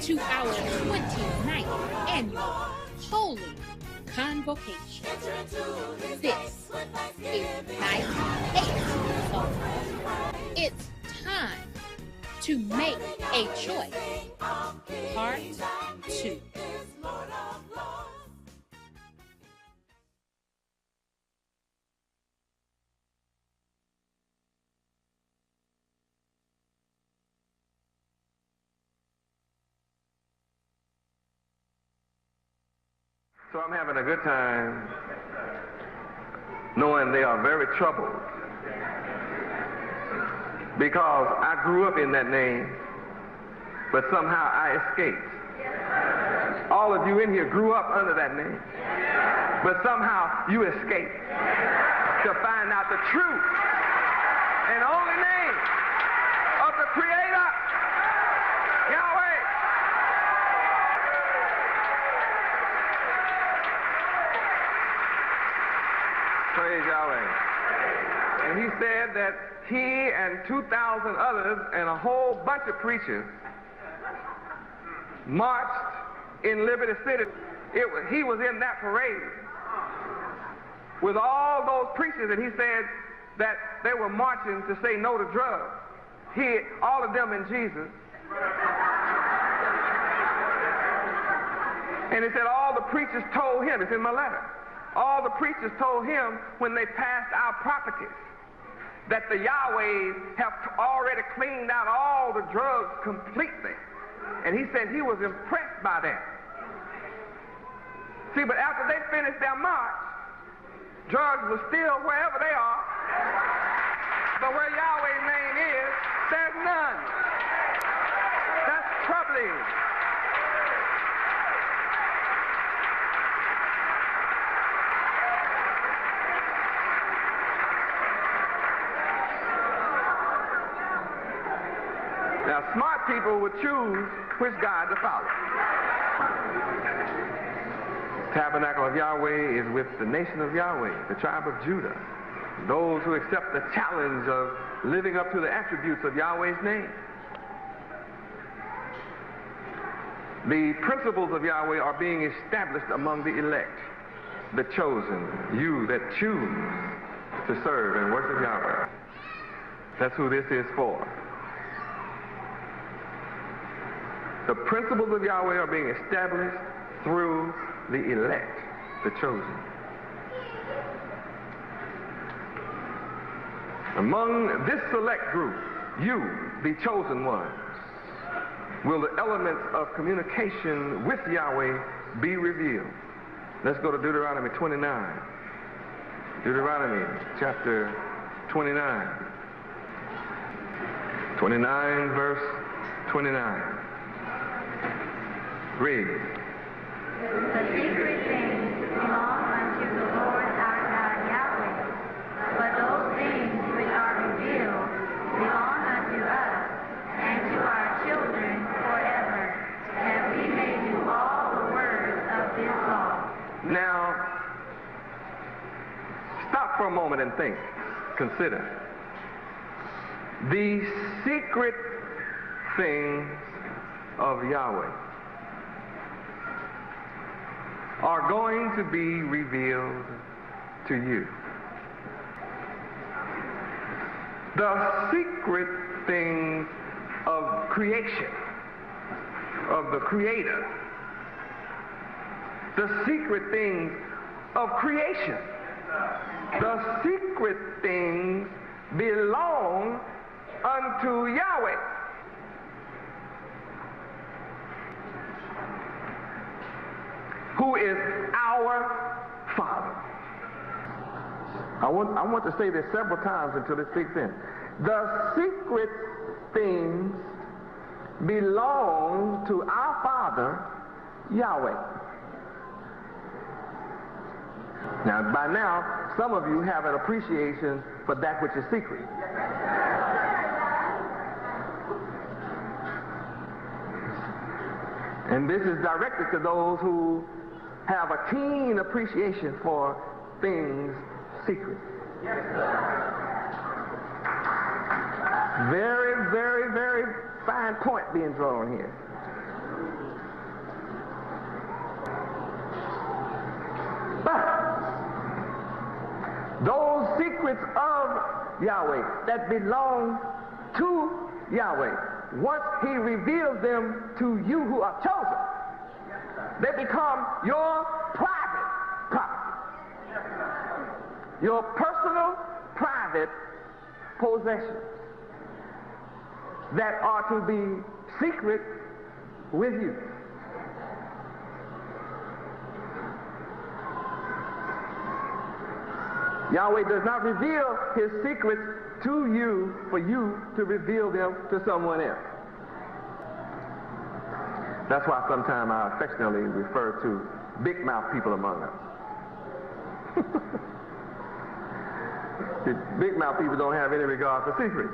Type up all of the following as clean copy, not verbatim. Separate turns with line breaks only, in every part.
to our 29th annual Holy Convocation. This is night 8 of It's Time to Make a Choice, Part 2.
So I'm having a good time knowing they are very troubled because I grew up in that name, but somehow I escaped. All of you in here grew up under that name, but somehow you escaped to find out the true and only name of the Creator, Yahweh. Praise Yahweh. And he said that he and 2,000 others and a whole bunch of preachers marched in Liberty City. He was in that parade with all those preachers, and he said that they were marching to say no to drugs. All of them in Jesus. And he said all the preachers told him, it's in my letter, all the preachers told him when they passed our properties that the Yahwehs have already cleaned out all the drugs completely. And he said he was impressed by that. See, but after they finished their march, drugs were still wherever they are. But where Yahweh's name is, there's none. That's troubling. Now, smart people would choose which God to follow. Tabernacle of Yahweh is with the nation of Yahweh, the tribe of Judah, those who accept the challenge of living up to the attributes of Yahweh's name. The principles of Yahweh are being established among the elect, the chosen, you that choose to serve and worship Yahweh. That's who this is for. The principles of Yahweh are being established through the elect, the chosen. Among this select group, you, the chosen ones, will the elements of communication with Yahweh be revealed. Let's go to Deuteronomy 29. Deuteronomy chapter 29. 29 verse 29. Read.
The secret things belong unto the Lord our God Yahweh, but those things which are revealed belong unto us and to our children forever, that we may do all the words of this law.
Now, stop for a moment and think. Consider. The secret things of Yahweh are going to be revealed to you. The secret things of creation, of the Creator, the secret things of creation, the secret things belong unto Yahweh. Who is our Father. I want to say this several times until it sinks in. The secret things belong to our Father, Yahweh. Now, by now, some of you have an appreciation for that which is secret. And this is directed to those who have a keen appreciation for things secret. Very, very, very fine point being drawn here. But those secrets of Yahweh that belong to Yahweh, once he reveals them to you who are chosen, they become your private property, your personal private possessions that are to be secret with you. Yahweh does not reveal his secrets to you for you to reveal them to someone else. That's why sometimes I affectionately refer to big mouth people among us. The big mouth people don't have any regard for secrets.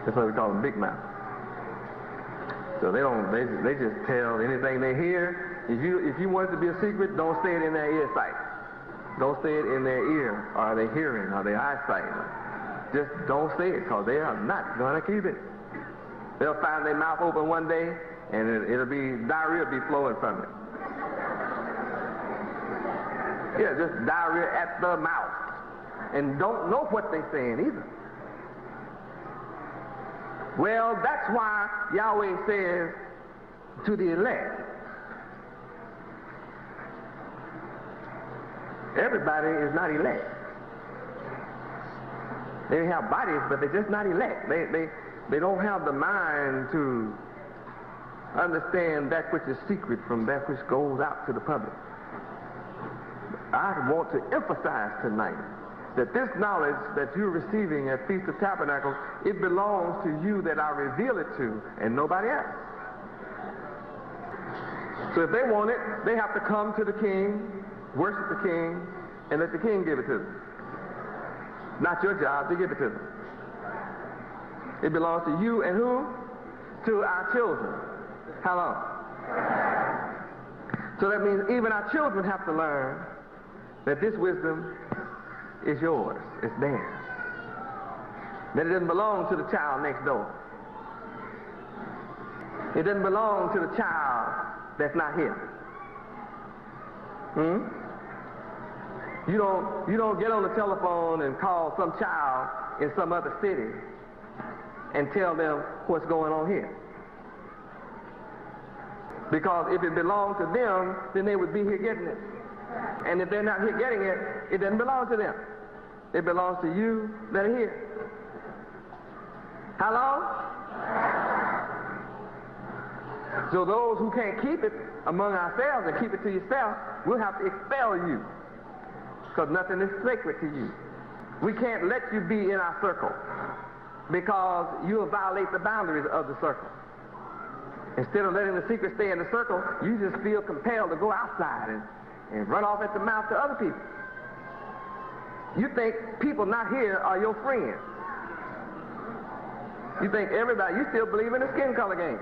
That's why we call them big mouth. So they just tell anything they hear. If you want it to be a secret, don't say it in their ear sight. Don't say it in their ear or their hearing or their eyesight. Just don't say it, because they are not going to keep it. They'll find their mouth open one day and it'll be diarrhea will be flowing from it. Yeah, just diarrhea at the mouth. And don't know what they're saying either. Well, that's why Yahweh says to the elect, everybody is not elect. They have bodies, but they're just not elect. They don't have the mind to understand that which is secret from that which goes out to the public. I want to emphasize tonight that this knowledge that you're receiving at Feast of Tabernacles, it belongs to you that I reveal it to, and nobody else. So if they want it, they have to come to the king, worship the king, and let the king give it to them. Not your job to give it to them. It belongs to you and who? To our children. How long? So that means even our children have to learn that this wisdom is yours. It's theirs. That it doesn't belong to the child next door. It doesn't belong to the child that's not here. You don't get on the telephone and call some child in some other city and tell them what's going on here. Because if it belonged to them, then they would be here getting it. And if they're not here getting it, it doesn't belong to them. It belongs to you that are here. How long? So those who can't keep it among ourselves and keep it to yourself, we'll have to expel you. Because nothing is sacred to you. We can't let you be in our circle because you'll violate the boundaries of the circle. Instead of letting the secret stay in the circle, you just feel compelled to go outside and run off at the mouth to other people. You think people not here are your friends. You think everybody, you still believe in the skin color game.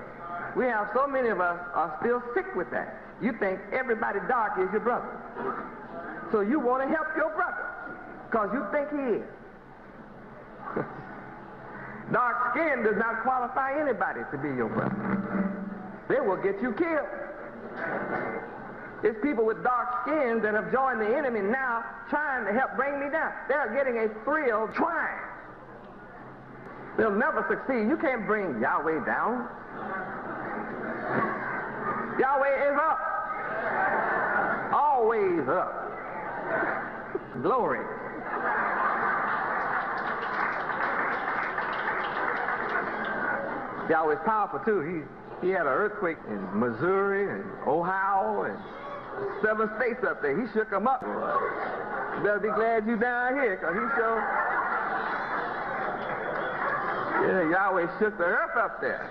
We have so many of us are still sick with that. You think everybody dark is your brother. So you want to help your brother because you think he is. Dark skin does not qualify anybody to be your brother. They will get you killed. It's people with dark skin that have joined the enemy now trying to help bring me down. They're getting a thrill trying. They'll never succeed. You can't bring Yahweh down. Yahweh is up. Always up. Glory. Yahweh's powerful too. He had an earthquake in Missouri and Ohio and 7 states up there. He shook them up. You better be glad you down here, because he showed. Yeah, Yahweh shook the earth up there.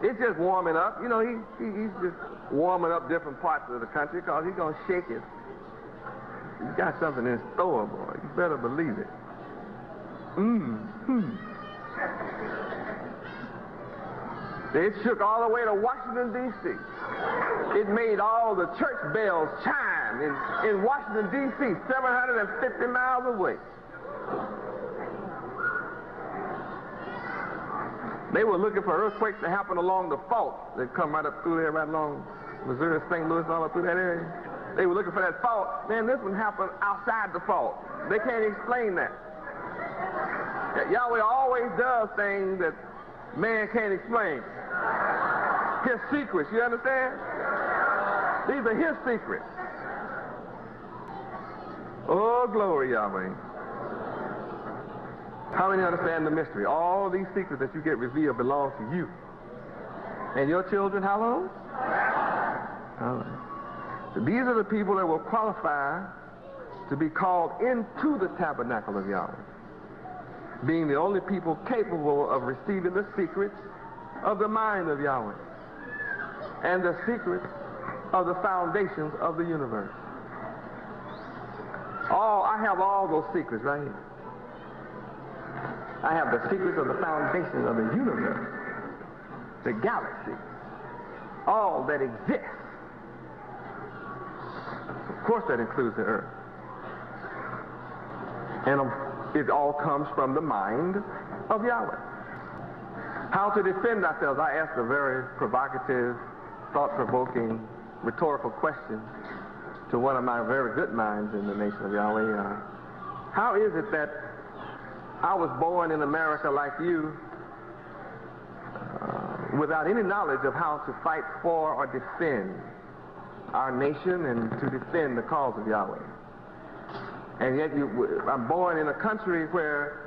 It's just warming up. You know, he's just warming up different parts of the country because he's going to shake it. He's got something in store, boy. You better believe it. It shook all the way to Washington, D.C. It made all the church bells chime in Washington, D.C., 750 miles away. They were looking for earthquakes to happen along the fault. They'd come right up through there, right along Missouri, St. Louis, all up through that area. They were looking for that fault. Man, this one happened outside the fault. They can't explain that. Yahweh always does things that man can't explain. His secrets, you understand? These are his secrets. Oh, glory, Yahweh. How many understand the mystery? All these secrets that you get revealed belong to you. And your children, how long? All right. So these are the people that will qualify to be called into the tabernacle of Yahweh, being the only people capable of receiving the secrets of the mind of Yahweh and the secrets of the foundations of the universe. I have all those secrets right here. I have the secrets of the foundations of the universe, the galaxy, all that exists. Of course that includes the earth. And it all comes from the mind of Yahweh. How to defend ourselves? I asked a very provocative, thought-provoking, rhetorical question to one of my very good minds in the nation of Yahweh. How is it that I was born in America like you without any knowledge of how to fight for or defend our nation and to defend the cause of Yahweh? And yet I'm born in a country where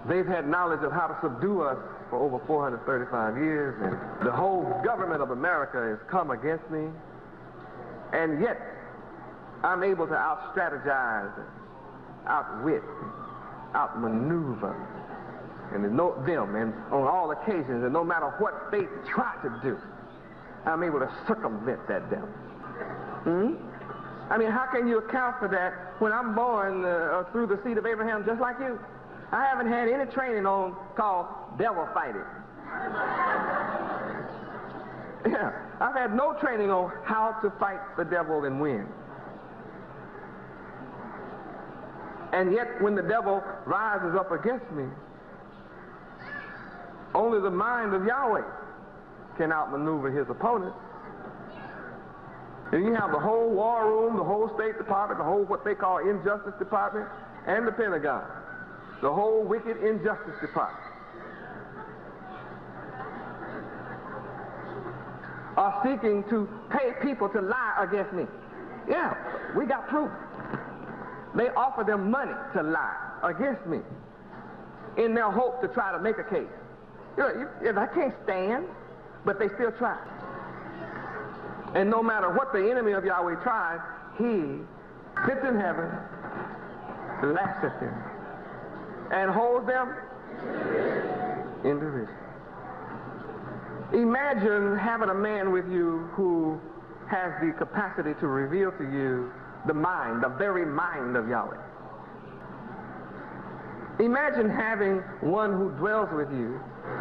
they've had knowledge of how to subdue us for over 435 years, and the whole government of America has come against me, and yet I'm able to out-strategize, outwit, outmaneuver, and them, and on all occasions, and no matter what they try to do, I'm able to circumvent that devil. I mean, how can you account for that when I'm born through the seed of Abraham just like you? I haven't had any training on called devil fighting. Yeah, I've had no training on how to fight the devil and win. And yet when the devil rises up against me, only the mind of Yahweh can outmaneuver his opponent. And you have the whole war room, the whole State Department, the whole what they call Injustice Department, and the Pentagon. The whole wicked Injustice Department are seeking to pay people to lie against me. Yeah, we got proof. They offer them money to lie against me in their hope to try to make a case. You know, I can't stand, but they still try. And no matter what the enemy of Yahweh tries, he sits in heaven, laughs at them, and holds them in derision. Imagine having a man with you who has the capacity to reveal to you the mind, the very mind of Yahweh. Imagine having one who dwells with you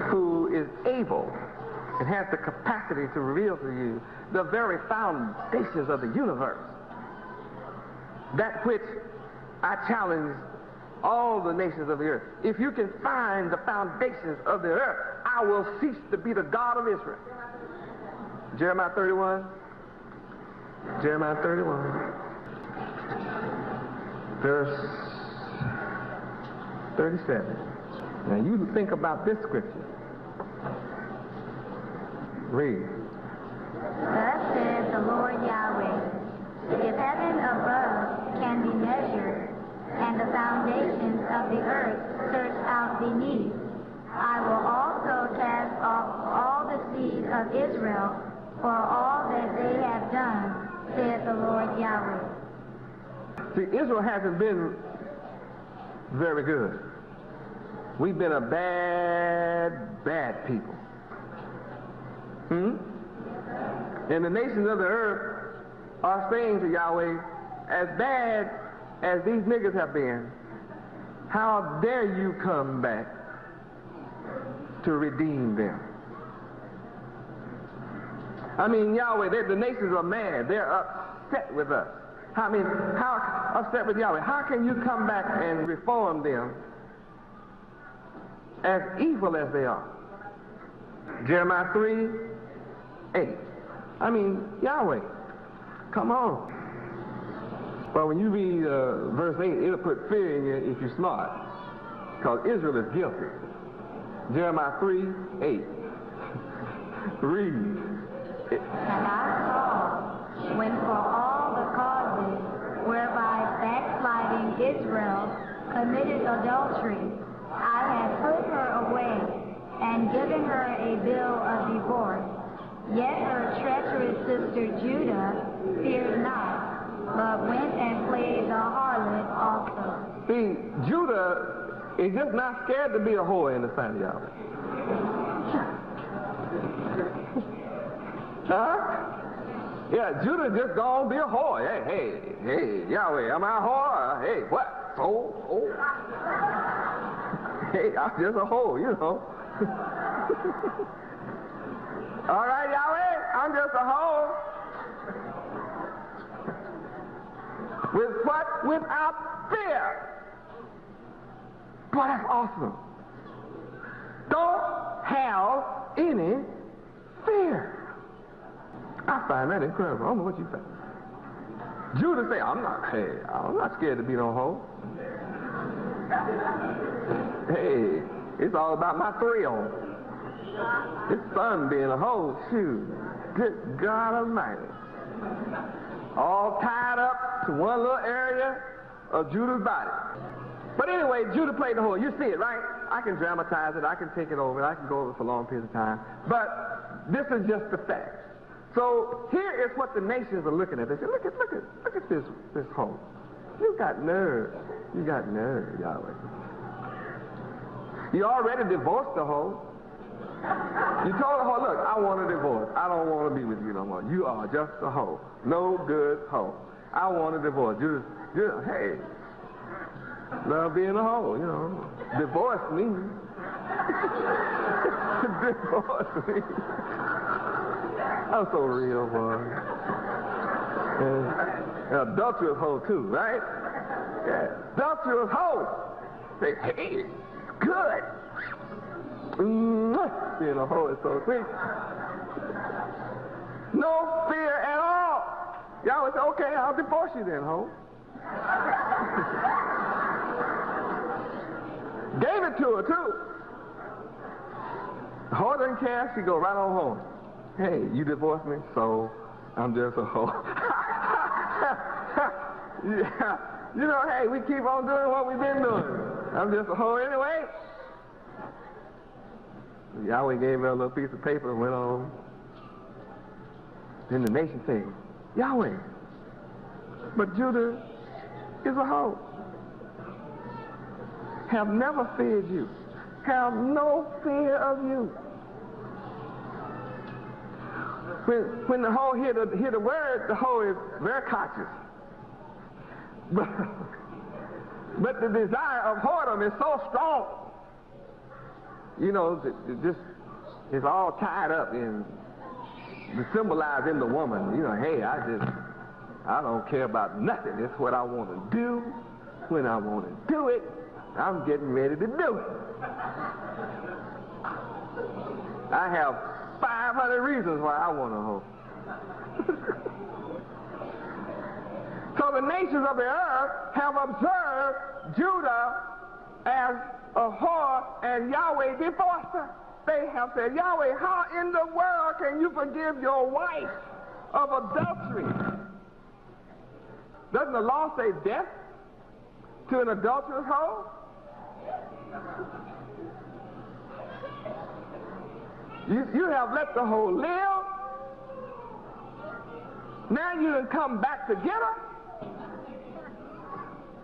who is able and has the capacity to reveal to you the very foundations of the universe. That which I challenge all the nations of the earth. If you can find the foundations of the earth, I will cease to be the God of Israel. Jeremiah 31. Jeremiah 31. Verse 37. Now you think about this scripture. Read.
Thus says the Lord Yahweh, if heaven above can be measured, and the foundations of the earth searched out beneath, I will also cast off all the seed of Israel for all that they have done, saith the Lord Yahweh.
See, Israel hasn't been very good. We've been a bad people. And the nations of the earth are saying to Yahweh, as bad as these niggas have been, how dare you come back to redeem them? I mean, Yahweh, the nations are mad. They're upset with us. I mean, how upset with Yahweh? How can you come back and reform them as evil as they are? Jeremiah 3:8. I mean, Yahweh. Come on. Well, when you read verse 8, it'll put fear in you if you're smart. Because Israel is guilty. Jeremiah 3:8. Read.
And I saw, when for all the causes whereby backsliding Israel committed adultery, I had put her away and given her a bill of divorce. Yet her treacherous sister Judah feared not, but went and played the harlot also.
See, Judah is just not scared to be a whore in the sight of Yahweh. Huh? Yeah, Judah just gonna be a whore. Hey, Yahweh, am I a whore? Hey, what? Oh. Hey, I'm just a whore, you know. All right, Yahweh, I'm just a whore. With what? Without fear. Boy, that's awesome. Don't have any fear. I find that incredible. I don't know what you think. Judah say, I'm not scared to be no hoe. Hey, it's all about my thrill. His son being a hoe, shoot. Good God Almighty. All tied up to one little area of Judah's body. But anyway, Judah played the whore. You see it, right? I can dramatize it. I can take it over. I can go over it for long periods of time. But this is just the fact. So here is what the nations are looking at. They say, look at this hoe. You got nerve. You got nerve, Yahweh. You already divorced the hoe. You told the hoe, look, I want a divorce. I don't want to be with you no more. You are just a hoe. No good hoe. I want a divorce. Hey, love being a hoe, you know. Divorce me. Divorce me. I'm so real, boy. And adulterous hoe, too, right? Yeah, adulterous hoe. Say, hey, good. Being a hoe is so sweet. No fear at all. Y'all would say, okay, I'll divorce you then, hoe. Gave it to her, too. The hoe didn't care. She go right on home. Hey, you divorced me, so I'm just a hoe. Yeah. You know, hey, we keep on doing what we've been doing. I'm just a hoe anyway. Yahweh gave her a little piece of paper and went on. Then the nation said, Yahweh, but Judah is a hoe. Have never feared you. Have no fear of you. When the hoe hear the word, the hoe is very conscious. But the desire of whoredom is so strong. You know, it's all tied up in, symbolized in the woman. You know, hey, I don't care about nothing. It's what I want to do. When I want to do it, I'm getting ready to do it. I have 500 reasons why I want a hoe. So the nations of the earth have observed Judah as a whore, and Yahweh divorced her. They have said, Yahweh, how in the world can you forgive your wife of adultery? Doesn't the law say death to an adulterous hoe? You have let the hoe live. Now you done come back to get her.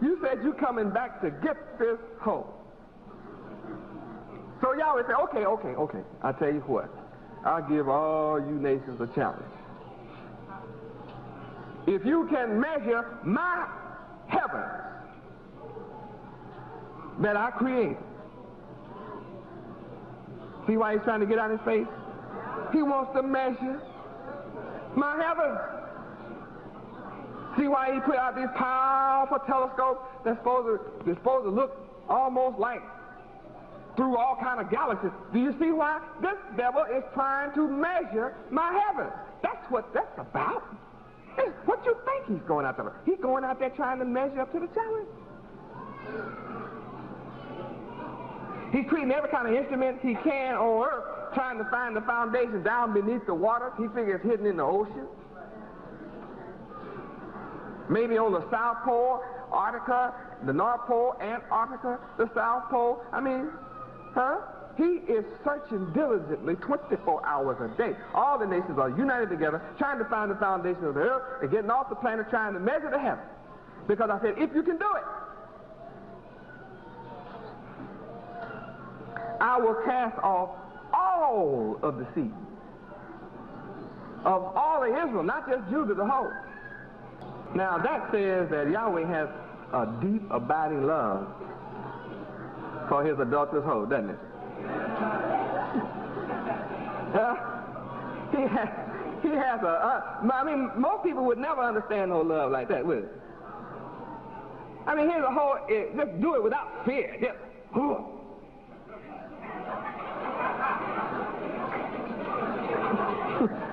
You said you coming back to get this hoe. So Yahweh said, okay. I'll tell you what. I'll give all you nations a challenge. If you can measure my heavens that I created. See why he's trying to get out his face? He wants to measure my heavens. See why he put out these powerful telescopes that's supposed to look almost like through all kind of galaxies. Do you see why? This devil is trying to measure my heaven. That's what that's about. Hey, what you think he's going out there? He's going out there trying to measure up to the challenge. He's treating every kind of instrument he can on earth, trying to find the foundation down beneath the water. He figures hidden in the ocean. Maybe on the South Pole, Antarctica, the North Pole, Antarctica, the South Pole. I mean, he is searching diligently 24 hours a day. All the nations are united together, trying to find the foundation of the earth and getting off the planet, trying to measure the heaven. Because I said, if you can do it, I will cast off all of the seed of all of Israel, not just Judah, the whole. Now that says that Yahweh has a deep, abiding love for his adulterous hoe, doesn't it? He has I mean, most people would never understand no love like that, would they? I mean, here's a whole, just do it without fear. Just,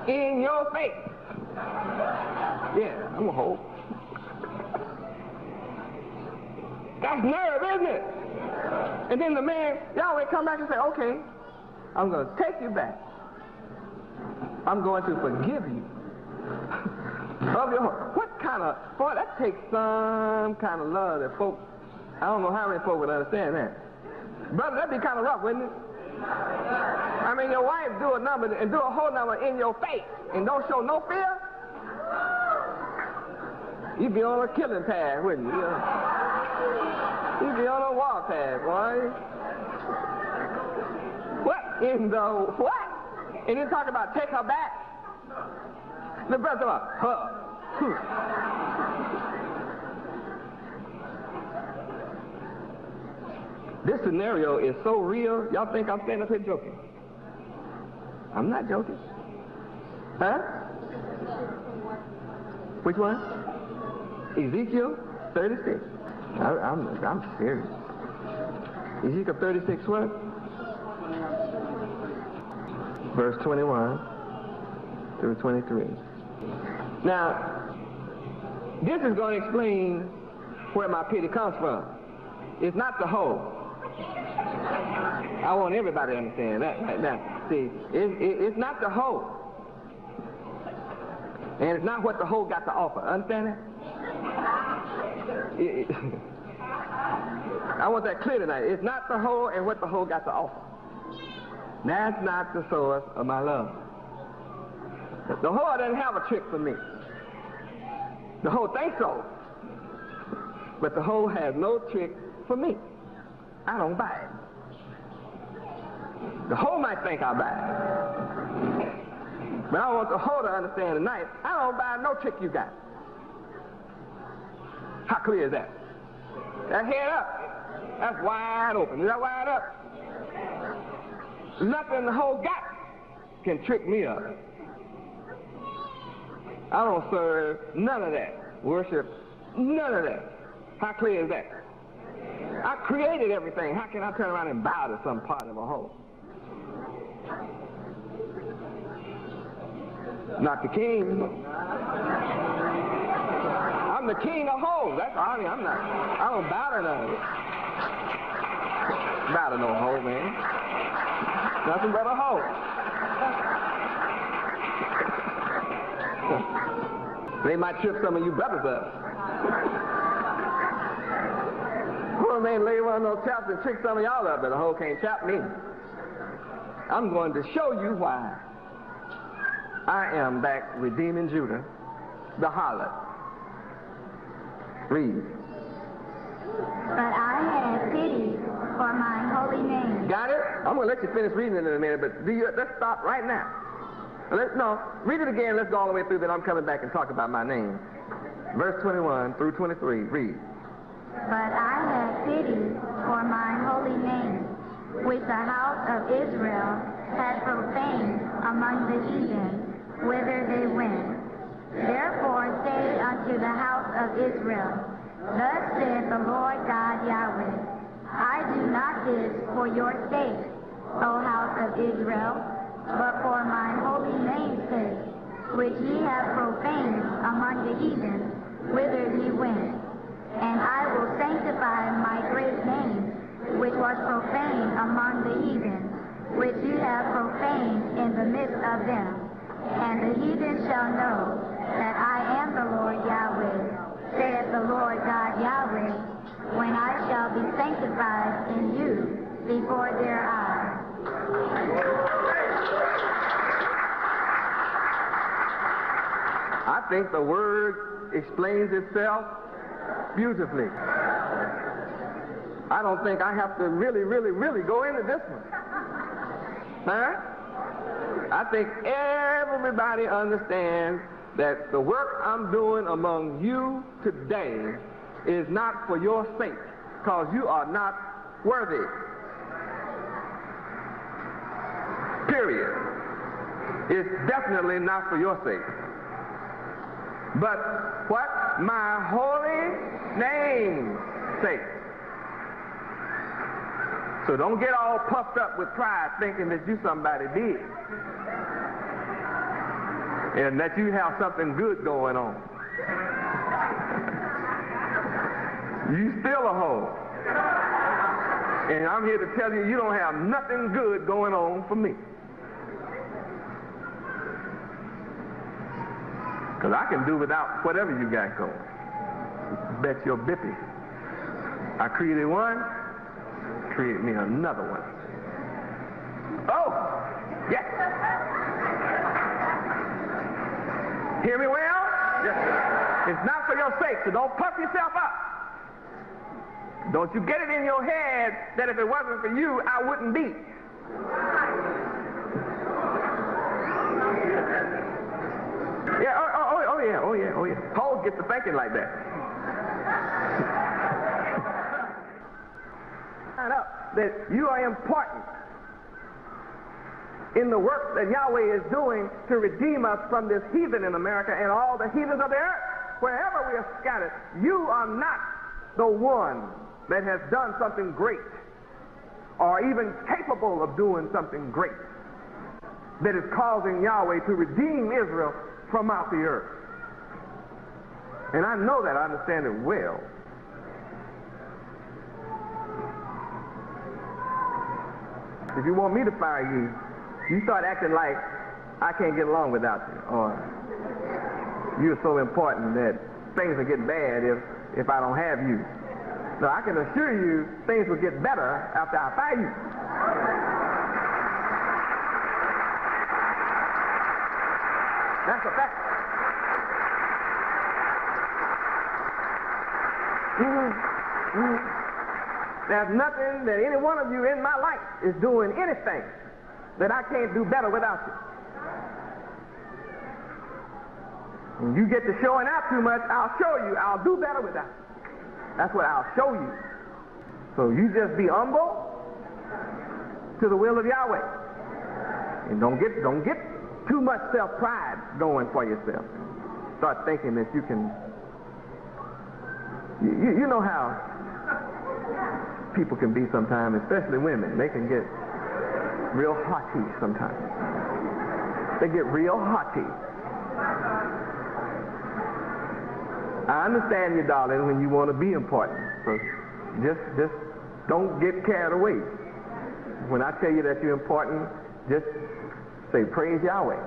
in your face. Yeah, I'm a hoe. That's nerve, isn't it? And then the man, Yahweh come back and say, okay, I'm going to take you back. I'm going to forgive you of your heart. What kind of, boy, that takes some kind of love that folks, I don't know how many folks would understand that. Brother, that'd be kind of rough, wouldn't it? I mean, your wife do a number and do a whole number in your face and don't show no fear. You'd be on a killing pad, wouldn't you? You'd be on a war pad, boy. What in the what? And then talk about take her back. The brother about her. This scenario is so real, y'all think I'm standing up here joking. I'm not joking. Huh? Which one? Ezekiel 36. I'm serious. Ezekiel 36 what? Verse 21 through 23. Now, this is going to explain where my pity comes from. It's not the whole. I want everybody to understand that right now. See, it's not the whole. And it's not what the whole got to offer. Understand that? I want that clear tonight. It's not the whole and what the whole got to offer. That's not the source of my love. The whole doesn't have a trick for me. The whole thinks so. But the whole has no trick for me. I don't buy it. The whole might think I buy it. But I want the whole to understand tonight, I don't buy no trick you got. How clear is that? That head up. That's wide open. Is that wide up? Nothing the whole got can trick me up. I don't serve none of that. Worship none of that. How clear is that? I created everything. How can I turn around and bow to some part of a whole? Not the king. I'm the king of hoes. That's all I mean. I don't bow to none of it. Bow to no hoe, man. Nothing but a hoe. They might trip some of you brothers up. Poor man lay one of those chaps and trick some of y'all up, but the hoe can't chap me. I'm going to show you why I am back redeeming Judah, the harlot. Read.
But I have pity for my holy name.
Got it? I'm going to let you finish reading it in a minute, but let's stop right now. Read it again. Let's go all the way through, then I'm coming back and talk about my name. Verse 21 through 23. Read.
But I have pity for my holy name, which the house of Israel had profaned among the heathen, whither they went. Therefore say unto the house of Israel, Thus saith the Lord God Yahweh, I do not this for your sake, O house of Israel, but for mine holy name's sake, which ye have profaned among the heathen, whither ye went. And I will sanctify my great name, which was profaned among the heathen, which ye have profaned in the midst of them. And the heathen shall know that I am the Lord Yahweh, saith the Lord God Yahweh, when I shall be sanctified in you before their eyes.
I think the word explains itself beautifully. I don't think I have to really go into this one. Huh? I think everybody understands that the work I'm doing among you today is not for your sake, because you are not worthy. Period. It's definitely not for your sake. But what? My holy name's sake. So don't get all puffed up with pride thinking that you somebody big and that you have something good going on. You still a hoe. And I'm here to tell you, you don't have nothing good going on for me. Because I can do without whatever you got going. Bet your bippy. I created one, create me another one. Oh, yes. Hear me well? Yes. It's not for your sake, so don't puff yourself up. Don't you get it in your head that if it wasn't for you, I wouldn't be. Yeah, oh yeah. Paul gets to thinking like that. Find out that you are important in the work that Yahweh is doing to redeem us from this heathen in America and all the heathens of the earth. Wherever we are scattered, you are not the one that has done something great or even capable of doing something great that is causing Yahweh to redeem Israel from out the earth. And I know that. I understand it well. If you want me to fire you, you start acting like I can't get along without you, or you're so important that things will get bad if I don't have you. No, I can assure you things will get better after I fire you. That's a fact. There's nothing that any one of you in my life is doing anything that I can't do better without you. When you get to showing out too much, I'll show you I'll do better without you. That's what I'll show you. So you just be humble to the will of Yahweh. And don't get too much self-pride going for yourself. Start thinking that you can. You know how people can be sometimes, especially women. They can get real haughty sometimes. They get real haughty. I understand you, darling, when you want to be important. So just don't get carried away. When I tell you that you're important, just say, praise Yahweh.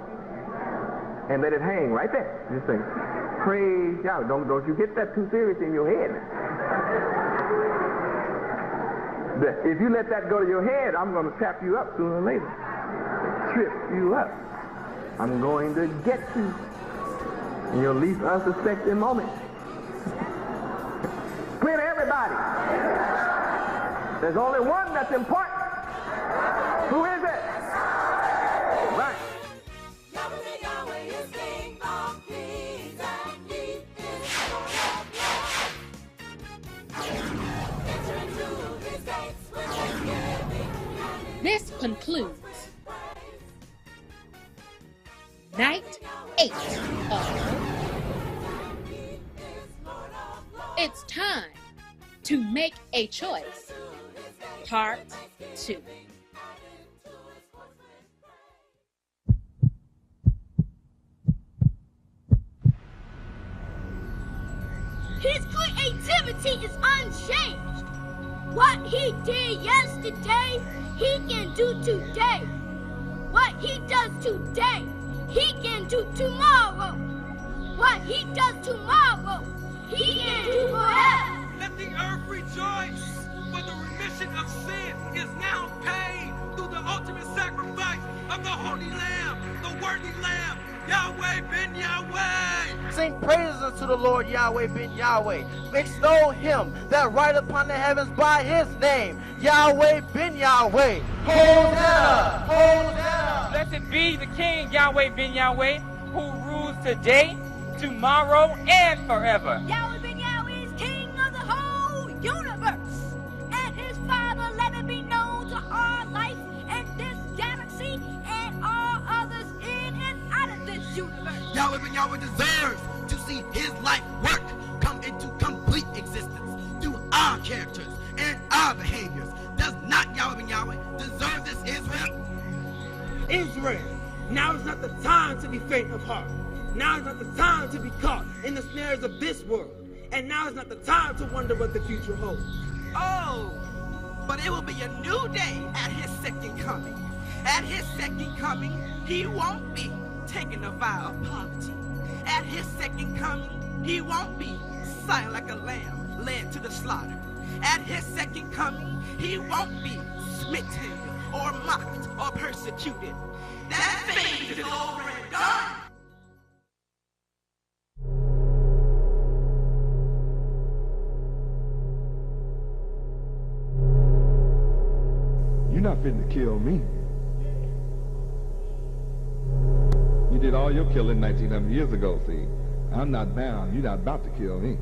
And let it hang right there. Just say, praise Yahweh. Don't you get that too serious in your head. If you let that go to your head, I'm going to tap you up sooner or later. Trip you up. I'm going to get you in your least unsuspecting moment. Clear to everybody. There's only one that's important. Who is it? Right.
This concludes night 8 of It's Time to Make a Choice Part 2.
His creativity is unchanged. What he did yesterday, he can do today. What he does today, he can do tomorrow. What he does tomorrow, he can do forever.
Let the earth rejoice, for the remission of sin is now paid through the ultimate sacrifice of the Holy Lamb, the worthy Lamb, Yahweh ben Yahweh.
Sing praises unto the Lord Yahweh ben Yahweh. Extol him that ride upon the heavens by his name, Yahweh ben Yahweh. Hosanna! Hosanna!
Blessed be the King Yahweh ben Yahweh, who rules today, tomorrow, and forever.
Yahweh ben Yahweh is king of the whole universe. And his Father let it be known to all life and this galaxy and all others in and out of this universe.
Yahweh ben Yahweh deserves to see his life work come into complete existence through our characters and our behaviors. Does not Yahweh ben Yahweh deserve this, Israel?
Israel, now is not the time to be faint of heart. Now is not the time to be caught in the snares of this world. And now is not the time to wonder what the future holds.
Oh, but it will be a new day at his second coming. At his second coming, he won't be taking a vow of poverty. At his second coming, he won't be silent like a lamb led to the slaughter. At his second coming, he won't be smitten or mocked or persecuted. That phase is over and done.
You're not fitting to kill me. You did all your killing 1900 years ago, see. I'm not bound. You're not about to kill me.